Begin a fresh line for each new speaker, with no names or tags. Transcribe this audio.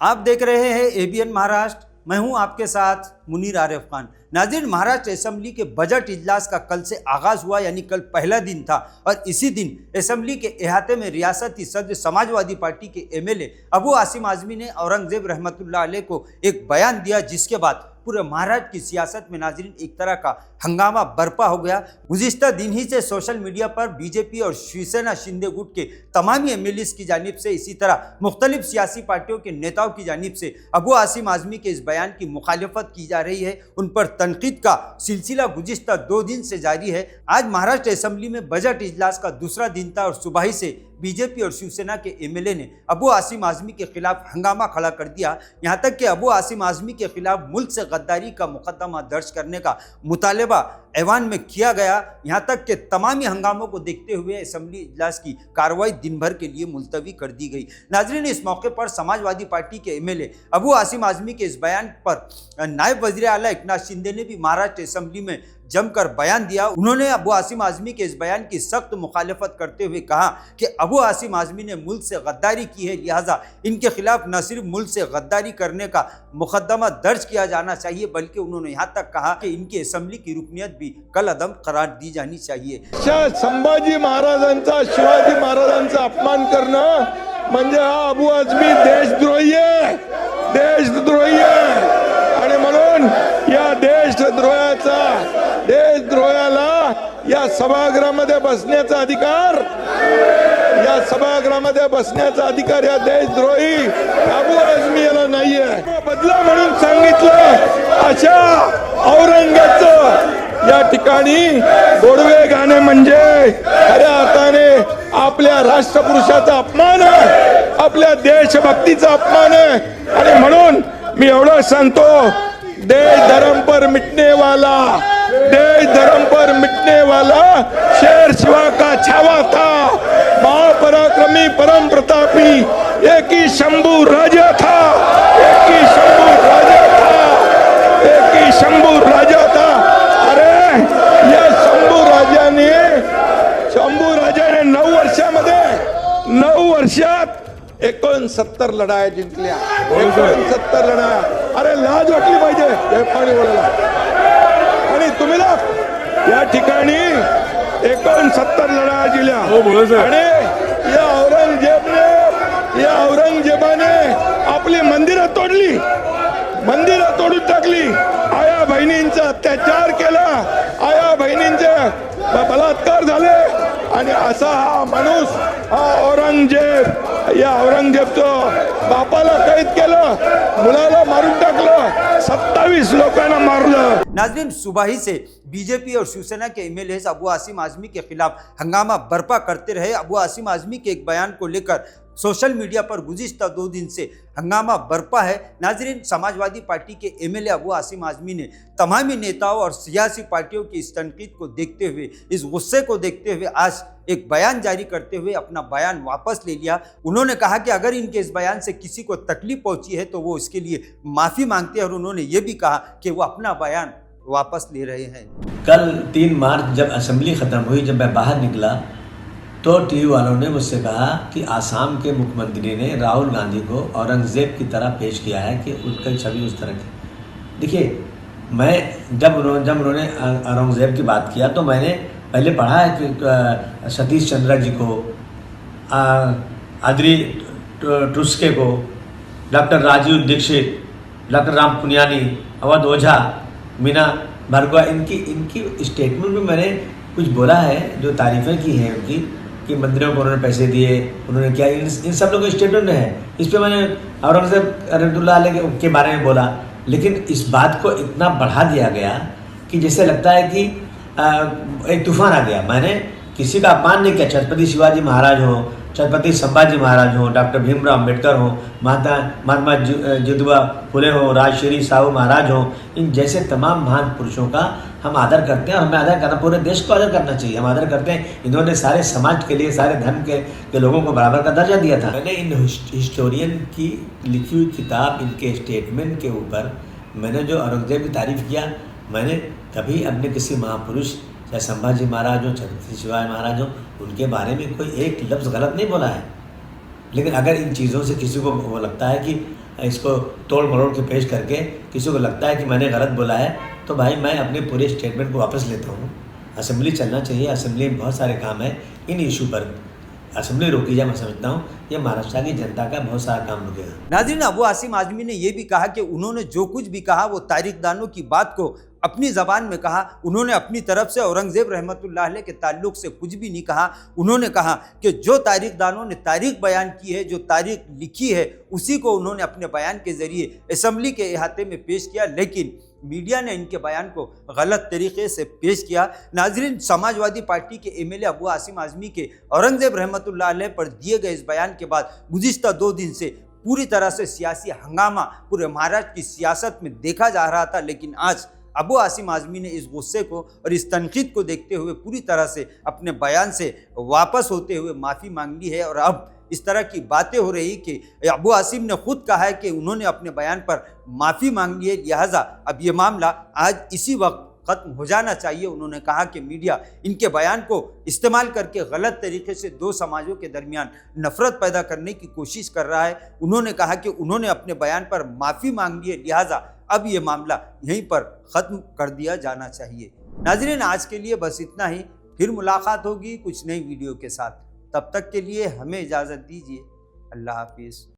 आप देख रहे हैं एबीएन महाराष्ट्र। मैं हूं आपके साथ मुनीर आरिफ खान। नाज़रीन, महाराष्ट्र असेंबली के बजट इजलास का कल से आगाज हुआ, यानी कल पहला दिन था और इसी दिन असेंबली के अहाते में रियासती सदर समाजवादी पार्टी के एमएलए अबू आसिम आजमी ने औरंगजेब रहमतुल्लाह अलैह को एक बयान दिया, जिसके बाद पूरे महाराष्ट्र की सियासत में नाज़रीन एक तरह का हंगामा बरपा हो गया। गुज़िश्ता दिन ही से सोशल मीडिया पर बीजेपी और शिवसेना शिंदे गुट के तमाम एमएलएस की जानिब से, इसी तरह मुख्तलिफ सियासी पार्टियों के नेताओं की जानिब से अबू आसिम आजमी के इस बयान की मुखालिफत की जा रही है। उन पर तनकीद का सिलसिला गुज़िश्ता 2 दिन से जारी है। आज महाराष्ट्र असेंबली में बजट इजलास का दूसरा दिन था और सुबह ही से बीजेपी और शिवसेना के एमएलए ने अबू आसिम आजमी के खिलाफ हंगामा खड़ा कर दिया। यहाँ तक कि अबू आसिम आजमी के खिलाफ मुल्क से गद्दारी का मुकदमा दर्ज करने का मुतालबा ऐवान में किया गया। यहाँ तक कि तमामी हंगामों को देखते हुए असेंबली इजलास की कार्रवाई दिन भर के लिए मुलतवी कर दी गई। नाज़रीन, इस मौके पर समाजवादी पार्टी के एमएलए अबू आसिम आजमी के इस बयान पर नायब वज़ीर आला एकनाथ शिंदे ने भी महाराष्ट्र असेंबली में जमकर बयान दिया। उन्होंने अबू आसिम आजमी के इस बयान की सख्त मुखालिफत करते हुए कहा कि अबू आसिम आजमी ने मुल्क से गद्दारी की है, लिहाजा इनके खिलाफ न सिर्फ मुल्क से गद्दारी करने का मुकदमा दर्ज किया जाना चाहिए, बल्कि उन्होंने यहाँ तक कहा कि इनकी असेंबली की रुकनीत भी कल अदम करार दी जानी चाहिए।
संभाजी महाराजांचा, शिवाजी महाराजांचा अपमान करणं म्हणजे हा अबू आझमी देशद्रोही आहे, देशद्रोही आहे। आणि म्हणून या देशद्रोहाला या सभागृहामध्ये बसण्याचा अधिकार, या सभागृहामध्ये बसण्याचा अधिकार या देशद्रोही अबू आझमी याला नाहीये। बदला म्हणून सांगितलं अशा औरंगजेबाचं या ठिकाणी गोडवे गाणे म्हणजे खऱ्या अर्थाने आपल्या राष्ट्रपुरुषाचा अपमान आहे, आपल्या देशभक्तीचा अपमान आहे। आणि म्हणून मी एवढं सांगतो, देश धर्म पर मिटने वाला, देश धर्म पर मिटने वाला शेर शिवा का छावा था, महापराक्रमी परम प्रतापी एक ही शंभू राजा था, एक ही शंभू राजा था, एक ही शंभू राजा था। अरे या शंभू राजाने 9 वर्षात 69 लढाया जिंकल्या, 69 लढाया। अरे लाज वाटली पाहिजे हे पाणी बोलायला। आणि तुम्ही ना या ठिकाणी 69 लढाया जिंकल्या आणि या औरंगजेबाने आपली मंदिरं तोडली, मंदिरं तोडून टाकली, आया बहिणींचा अत्याचार केला, आया बहिणींचे बलात्कार झाले। आणि असा हा माणूस, हा औरंगजेब, या औरंगजेबचं बापाला कैद केलं, मुलाला मारून टाकलं, 27 लोकांना मारलं।
नाज़रीन, सुबह ही से बीजेपी और शिवसेना के एमएलए अबू आसिम आजमी के खिलाफ हंगामा बरपा करते रहे। अबू आसिम आजमी के एक बयान को लेकर सोशल मीडिया पर गुज़िश्ता 2 दिन से हंगामा बरपा है। नाज़रीन, समाजवादी पार्टी के एमएलए अबू आसिम आजमी ने तमामी नेताओं और सियासी पार्टियों की इस तनकीद को देखते हुए, इस गुस्से को देखते हुए आज एक बयान जारी करते हुए अपना बयान वापस ले लिया। उन्होंने कहा कि अगर इनके इस बयान से किसी को तकलीफ पहुंची है तो वो इसके लिए माफ़ी मांगते हैं और उन्होंने ये भी कहा कि वो अपना बयान वापस ले रहे हैं।
कल 3 मार्च जब असेंबली ख़त्म हुई, जब मैं बाहर निकला तो टीवी वालों ने मुझसे कहा कि आसाम के मुख्यमंत्री ने राहुल गांधी को औरंगजेब की तरह पेश किया है कि उनकी छवि उस तरह की। देखिए, मैं जब उन्होंने औरंगजेब की बात किया तो मैंने पहले पढ़ा है कि सतीश चंद्र जी को, आदरी टुस्के को, डॉक्टर राजीव दीक्षित, डॉक्टर राम पुनियानी, अवध ओझा, मीना भार्गवा, इनकी स्टेटमेंट में मैंने कुछ बोला है, जो तारीफ़ें की हैं उनकी, कि मंदिरों को उन्होंने पैसे दिए, उन्होंने क्या, इन सब लोगों के स्टेटमेंट में है। इस पर मैंने औरंगजेब रहमतुल्लाह अलैह के बारे में बोला, लेकिन इस बात को इतना बढ़ा दिया गया कि जैसे लगता है कि एक तूफान आ गया। मैंने किसी का अपमान नहीं किया। छत्रपति शिवाजी महाराज हो, छत्रपति संभाजी महाराज हो, डॉक्टर भीमराव अम्बेडकर हो, महात्मा ज्योतिबा फुले हो, राजश्री साहू महाराज हो, इन जैसे तमाम महान पुरुषों का हम आदर करते हैं और हमें आदर करना, पूरे देश को आदर करना चाहिए। हम आदर करते हैं। इन्होंने सारे समाज के लिए, सारे धर्म के लोगों को बराबर का दर्जा दिया था। मैंने इन हिस्टोरियन की लिखी हुई किताब, इनके स्टेटमेंट के ऊपर मैंने जो औरंगजेब की तारीफ़ किया, मैंने कभी अपने किसी महापुरुष, चाहे संभाजी महाराज हो, छत्रपति शिवाजी महाराज हो, उनके बारे में कोई एक लफ्ज़ गलत नहीं बोला है। लेकिन अगर इन चीज़ों से किसी को वो लगता है कि इसको तोड़ मरोड़ के पेश करके किसी को लगता है कि मैंने गलत बोला है, तो भाई मैं अपने पूरे स्टेटमेंट को वापस लेता हूँ। असेंबली चलना चाहिए, असेंबली में बहुत सारे काम है, इन इशू पर असेंबली रोकी जाए। मैं समझता हूँ ये महाराष्ट्र की जनता का बहुत सारा काम रुकेगा।
नाज़रीन, अबू आसिम आज़मी ने यह भी कहा कि उन्होंने जो कुछ भी कहा वो तारीखदानों की बात को अपनी ज़बान में कहा। उन्होंने अपनी तरफ से औरंगज़ेब रहमतुल्लाह अलैह के ताल्लुक़ से कुछ भी नहीं कहा। उन्होंने कहा कि जो तारीखदानों ने तारीख बयान की है, जो तारीख लिखी है, उसी को उन्होंने अपने बयान के ज़रिए असम्बली के अहाते में पेश किया, लेकिन मीडिया ने इनके बयान को गलत तरीके से पेश किया। नाज़रीन, समाजवादी पार्टी के एमएलए अबू आसिम आज़मी के औरंगज़ेब रहमतुल्लाह अलैह पर दिए गए इस बयान के बाद गुज़िश्ता 2 दिन से पूरी तरह से सियासी हंगामा पूरे महाराष्ट्र की सियासत में देखा जा रहा था, लेकिन आज अबू आसिम आज़मी ने इस गुस्से को और इस तनकीद को देखते हुए पूरी तरह से अपने बयान से वापस होते हुए माफ़ी मांग ली है। और अब इस तरह की बातें हो रही कि अबू आसिम ने खुद कहा है कि उन्होंने अपने बयान पर माफ़ी मांग ली है, लिहाजा अब ये मामला आज इसी वक्त ख़त्म हो जाना चाहिए। उन्होंने कहा कि मीडिया इनके बयान को इस्तेमाल करके गलत तरीके से 2 समाजों के दरमियान नफ़रत पैदा करने की कोशिश कर रहा है। उन्होंने कहा कि उन्होंने अपने बयान पर माफ़ी मांग ली है, लिहाजा अब ये मामला यहीं पर ख़त्म कर दिया जाना चाहिए। नाज़रीन, आज के लिए बस इतना ही, फिर मुलाकात होगी कुछ नई वीडियो के साथ। तब तक के लिए हमें इजाज़त दीजिए। अल्लाह हाफिज़।